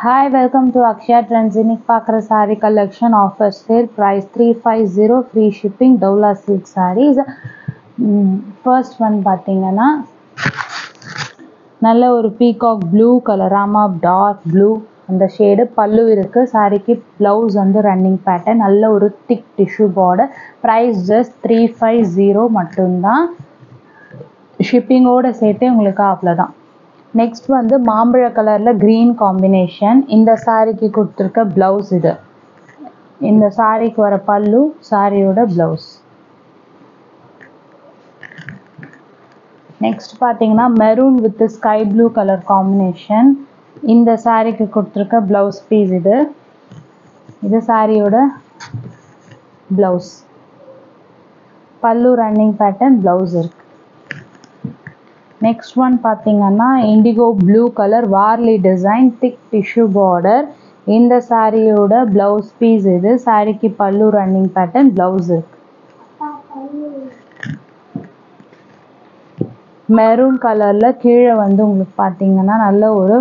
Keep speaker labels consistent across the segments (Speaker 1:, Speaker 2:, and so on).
Speaker 1: Hi, welcome to Akshaya Trends. இன்னைக்கு பார்க்குற saree collection offer sale price 350 free shipping Dawla silk sarees. First one பார்த்தீங்கன்னா நல்ல ஒரு peacock blue colour ராமா dark blue அந்த shade pallu இருக்கு. சாரிக்கு பிளவுஸ் வந்து ரன்னிங் பேட்டர்ன் நல்ல ஒரு thick tissue border. Price just 350 மட்டும்தான். ஷிப்பிங்கோட சேர்த்து உங்களுக்கு அவ்வளோதான். நெக்ஸ்ட் வந்து மாம்பழ கலரில் க்ரீன் காம்பினேஷன். இந்த சாரிக்கு கொடுத்துருக்க ப்ளவுஸ் இது. இந்த சாரிக்கு வர பல்லு, சாரியோட ப்ளவுஸ். நெக்ஸ்ட் பார்த்தீங்கன்னா maroon with sky blue colour combination. இந்த சாரிக்கு கொடுத்துருக்க ப்ளவுஸ் பீஸ் இது. இது சாரியோட blouse. Pallu running pattern, blouse இருக்கு. நெக்ஸ்ட் ஒன் பார்த்தீங்கன்னா indigo blue colour Warli design thick tissue border. இந்த சாரியோட ப்ளவுஸ் பீஸ் இது. சாரிக்கு பல்லு ரன்னிங் பேட்டர்ன், ப்ளவுஸ் இருக்கு. மெரூன் கலர்ல கீழே வந்து உங்களுக்கு பார்த்தீங்கன்னா நல்ல ஒரு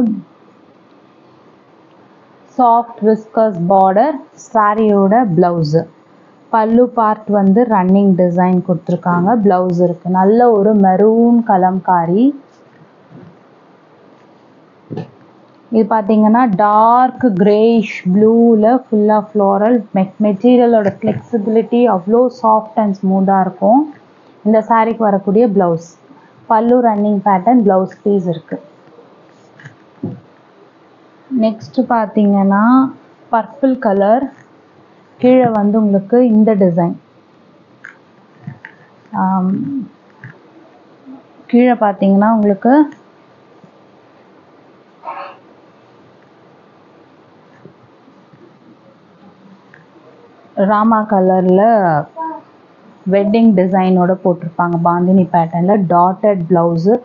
Speaker 1: சாஃப்ட் விஸ்கஸ் பார்டர். சாரியோட ப்ளவுஸ். பல்லு பார்ட் வந்து ரன்னிங் டிசைன் கொடுத்துருக்காங்க, ப்ளவுஸ் இருக்கு. நல்ல ஒரு மெரூன் கலம்காரி. இது பார்த்தீங்கன்னா டார்க் கிரேஷ் ப்ளூவில் ஃபுல்லாக ஃப்ளோரல். மெட்டீரியலோட ஃப்ளெக்சிபிலிட்டி அவ்வளோ சாஃப்ட் அண்ட் ஸ்மூத்தாக இருக்கும். இந்த சாரிக்கு வரக்கூடிய blouse. Pallu running pattern, blouse piece இருக்கு. நெக்ஸ்ட் பார்த்தீங்கன்னா பர்பிள் கலர். கீழே வந்து உங்களுக்கு இந்த டிசைன். கீழே பார்த்தீங்கன்னா உங்களுக்கு ராமா கலரில் வெட்டிங் டிசைனோட போட்டிருப்பாங்க. பாந்தினி பேட்டர்னில் டாட்டட் ப்ளவுஸு.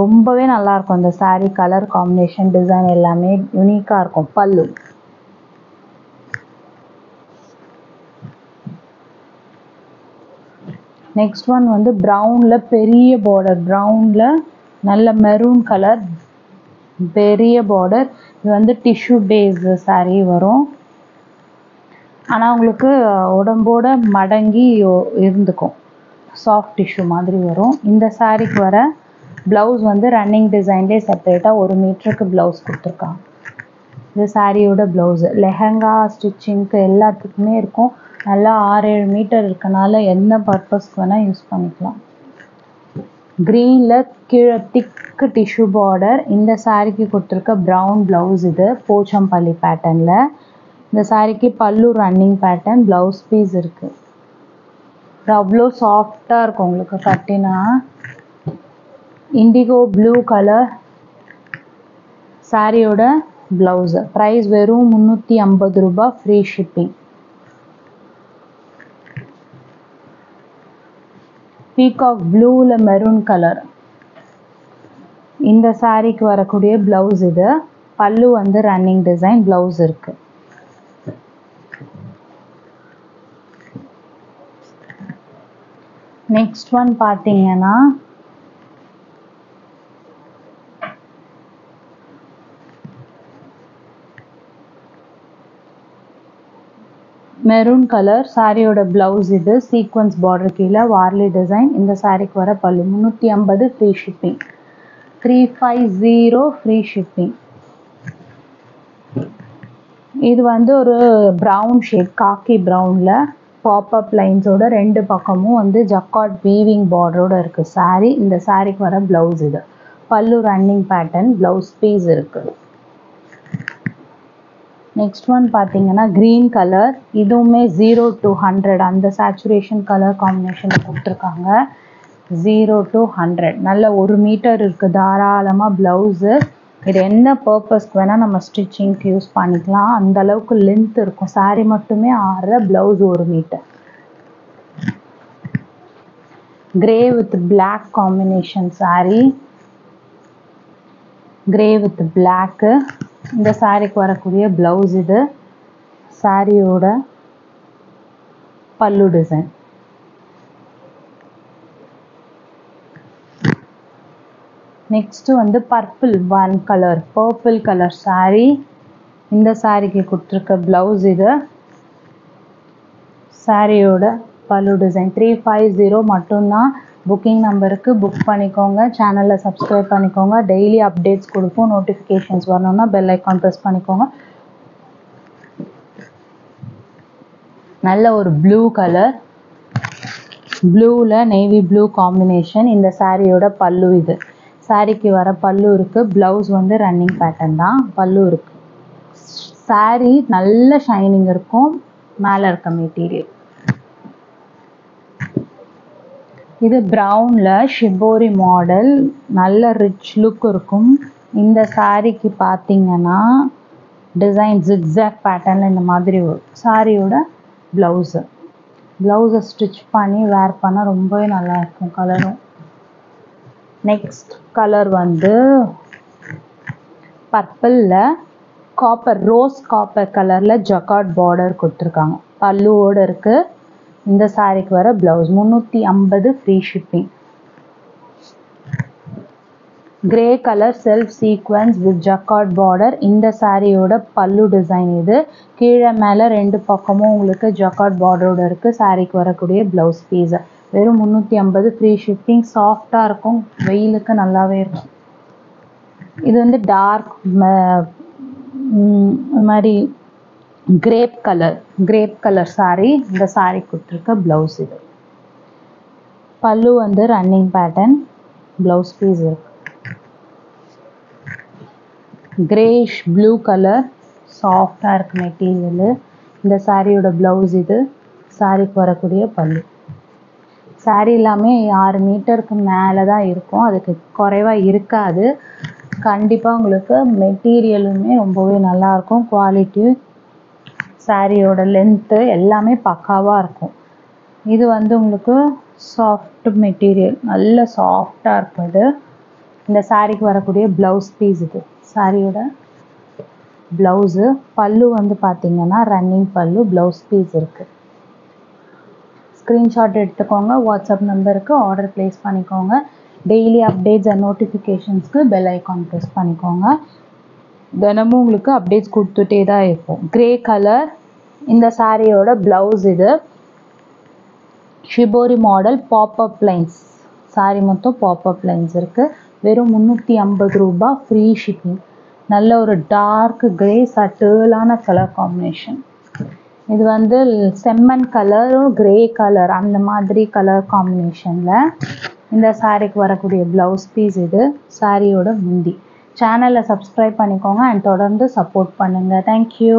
Speaker 1: ரொம்பவே நல்லாயிருக்கும் இந்த சாரீ. கலர் காம்பினேஷன், டிசைன் எல்லாமே யூனிக்காக இருக்கும். பல்லு. நெக்ஸ்ட் ஒன் வந்து ப்ரௌனில் பெரிய பார்டர். ப்ரௌனில் நல்ல மெரூன் கலர் பெரிய பார்டர். இது வந்து டிஷ்யூ பேஸ் சாரீ வரும். ஆனால் உங்களுக்கு உடம்போட மடங்கி இருந்துக்கும். சாஃப்ட் டிஷ்யூ மாதிரி வரும். இந்த சாரீக்கு வர ப்ளவுஸ் வந்து ரன்னிங் டிசைன்லேயே செப்பரேட்டாக 1 மீட்டருக்கு ப்ளவுஸ் கொடுத்துருக்காங்க. இது சாரியோட ப்ளவுஸு. லெஹங்கா ஸ்டிச்சிங்க்கு எல்லாத்துக்குமே இருக்கும். நல்லா 6-7 மீட்டர் இருக்கனால என்ன பர்பஸ்க்கு வேணால் யூஸ் பண்ணிக்கலாம். க்ரீனில் கீழே திக்கு டிஷ்யூ பார்டர். இந்த சாரிக்கு கொடுத்துருக்க ப்ரௌன் ப்ளவுஸ் இது. போச்சம்பள்ளி பேட்டர்னில். இந்த சாரிக்கு pallu running pattern, blouse piece இருக்குது. இது அவ்வளோ சாஃப்டாக இருக்கும் உங்களுக்கு கட்டினா. இண்டிகோ ப்ளூ கலர் சாரியோட ப்ளவுஸு. ப்ரைஸ் வெறும் 350 ரூபாய், ஃப்ரீ ஷிப்பிங். பீகாக் ப்ளூவில் மெரூன் கலர். இந்த சாரிக்கு வரக்கூடிய ப்ளவுஸ் இது. பல்லு வந்து ரன்னிங் டிசைன், ப்ளவுஸ் இருக்கு. நெக்ஸ்ட் ஒன் பார்த்தீங்கன்னா மெரூன் கலர். சாரியோட ப்ளவுஸ் இது. சீக்வன்ஸ் பார்டர் கீழே வார்லி டிசைன். இந்த சாரிக்கு வர பல்லு 350, ஃப்ரீ ஷிப்பிங். 350 free shipping. இது வந்து ஒரு ப்ரௌன் ஷேட், காக்கி ப்ரௌனில் பாப்அப் லைன்ஸோட 2 பக்கமும் வந்து ஜக்கார்ட் வீவிங் பார்டரோட இருக்குது சாரீ. இந்த சாரிக்கு வர ப்ளவுஸ் இது. பல்லு ரன்னிங் பேட்டர்ன், ப்ளவுஸ் பீஸ் இருக்குது. நெக்ஸ்ட் ஒன் பார்த்தீங்கன்னா க்ரீன் கலர். இதுவுமே 0 to 100 அந்த சேச்சுரேஷன் கலர் காம்பினேஷனில் கொடுத்துருக்காங்க. 0 to 100 நல்ல 1 மீட்டர் இருக்குது தாராளமாக ப்ளவுஸு. இது என்ன பர்பஸ்க்கு வேணால் நம்ம ஸ்டிச்சிங்க்கு யூஸ் பண்ணிக்கலாம். அந்தளவுக்கு லென்த் இருக்கும். சாரீ மட்டுமே 6, ப்ளவுஸ் 1 மீட்டர். Grey with black combination sari. Grey with black. இந்த சாரிக்கு வரக்கூடிய ப்ளவுஸ் இது. சாரியோட பல்லு டிசைன். நெக்ஸ்ட் வந்து பர்பிள் கலர் saree. இந்த சாரிக்கு கொடுத்துருக்க ப்ளவுஸ் இது. சாரியோட பல்லு டிசைன். 350 மட்டும்தான். புக்கிங் நம்பருக்கு புக் பண்ணிக்கோங்க. சேனலில் சப்ஸ்கிரைப் பண்ணிக்கோங்க. டெய்லி அப்டேட்ஸ் கொடுப்போம். நோட்டிஃபிகேஷன்ஸ் வரணும்னா பெல் ஐக்கான் ப்ரெஸ் பண்ணிக்கோங்க. நல்ல ஒரு ப்ளூ கலர், ப்ளூவில் நேவி ப்ளூ காம்பினேஷன். இந்த சாரியோட பல்லு இது. சாரிக்கு வர பல்லு இருக்குது. ப்ளவுஸ் வந்து ரன்னிங் பேட்டர்ன் தான். பல்லு இருக்குது. சாரி நல்ல ஷைனிங் இருக்கும். மேலே இருக்க மெட்டீரியல் இது ப்ரௌனில் ஷிபோரி மாடல். நல்ல ரிச் லுக் இருக்கும். இந்த சாரிக்கு பார்த்தீங்கன்னா டிசைன் ஜிக்ஸாக் பேட்டர்னில் இந்த மாதிரி வரும். சாரியோட ப்ளவுஸை ஸ்டிச் பண்ணி வேர் பண்ணால் ரொம்பவே நல்லாயிருக்கும் கலரும். நெக்ஸ்ட் கலர் வந்து பர்பிளில் காப்பர், ரோஸ் காப்பர் கலரில் ஜக்கார்ட் பார்டர் கொடுத்துருக்காங்க. பல்லுவோடு இருக்குது. இந்த சாரிக்கு வர blouse 350 free shipping. Grey colour self sequence with jacquard border. இந்த சாரியோட பல்லு டிசைன் இது. கீழே மேலே 2 பக்கமும் உங்களுக்கு ஜக்கார்ட் பார்டரோட இருக்குது. சாரிக்கு வரக்கூடிய ப்ளவுஸ் பீஸ் வெறும் 350 ஃப்ரீ ஷிப்பிங். சாஃப்டாக இருக்கும், வெயிலுக்கு நல்லாவே இருக்கும். இது வந்து டார்க் மாதிரி கிரேப் கலர் சாரி. இந்த சாரி கொடுத்துருக்க ப்ளவுஸ் இது. பல்லு வந்து ரன்னிங் பேட்டர்ன். ப்ளவுஸ் பீஸ் இருக்கு. கிரேஷ் ப்ளூ கலர், சாஃப்டாக இருக்கு மெட்டீரியலு. இந்த சாரியோட ப்ளவுஸ் இது. சாரிக்கு வரக்கூடிய பல்லு. சாரி எல்லாமே 6 மீட்டருக்கு மேலே தான் இருக்கும். அதுக்கு குறைவாக இருக்காது. கண்டிப்பாக உங்களுக்கு மெட்டீரியலுமே ரொம்பவே நல்லாயிருக்கும். குவாலிட்டி, சாரியோட லென்த்து எல்லாமே பக்காவாக இருக்கும். இது வந்து உங்களுக்கு சாஃப்ட் மெட்டீரியல், நல்ல சாஃப்டாக இருக்கும் இது. இந்த சாரிக்கு வரக்கூடிய ப்ளவுஸ் பீஸ் இது. சாரியோட ப்ளவுஸு. பல்லு வந்து பார்த்திங்கன்னா ரன்னிங் பல்லு. ப்ளவுஸ் பீஸ் இருக்குது. ஸ்க்ரீன்ஷாட் எடுத்துக்கோங்க. வாட்ஸ்அப் நம்பருக்கு ஆர்டர் ப்ளேஸ் பண்ணிக்கோங்க. டெய்லி அப்டேட்ஸ் அண்ட் நோட்டிஃபிகேஷன்ஸ்க்கு பெல் ஐக்கான் ப்ரெஸ் பண்ணிக்கோங்க. தினமும் உங்களுக்கு அப்டேட்ஸ் கொடுத்துட்டே தான் இருக்கும். Grey colour. இந்த சாரியோட ப்ளவுஸ் இது. Shibori model popup lines. Sari மொத்தம் பாப்அப் லைன்ஸ் இருக்குது. வெறும் 350 ரூபாய் ஃப்ரீ ஷிப்பிங். நல்ல ஒரு டார்க் கிரே சட்டிலான கலர் காம்பினேஷன். இது வந்து செம்மண் கலரும் கிரே கலர் அந்த மாதிரி கலர் காம்பினேஷனில் இந்த சாரிக்கு வரக்கூடிய ப்ளவுஸ் பீஸ் இது. சாரியோட முந்தி. சேனலை சப்ஸ்கிரைப் பண்ணிக்கோங்க அண்ட் தொடர்ந்து சப்போர்ட் பண்ணுங்கள். தேங்க்யூ.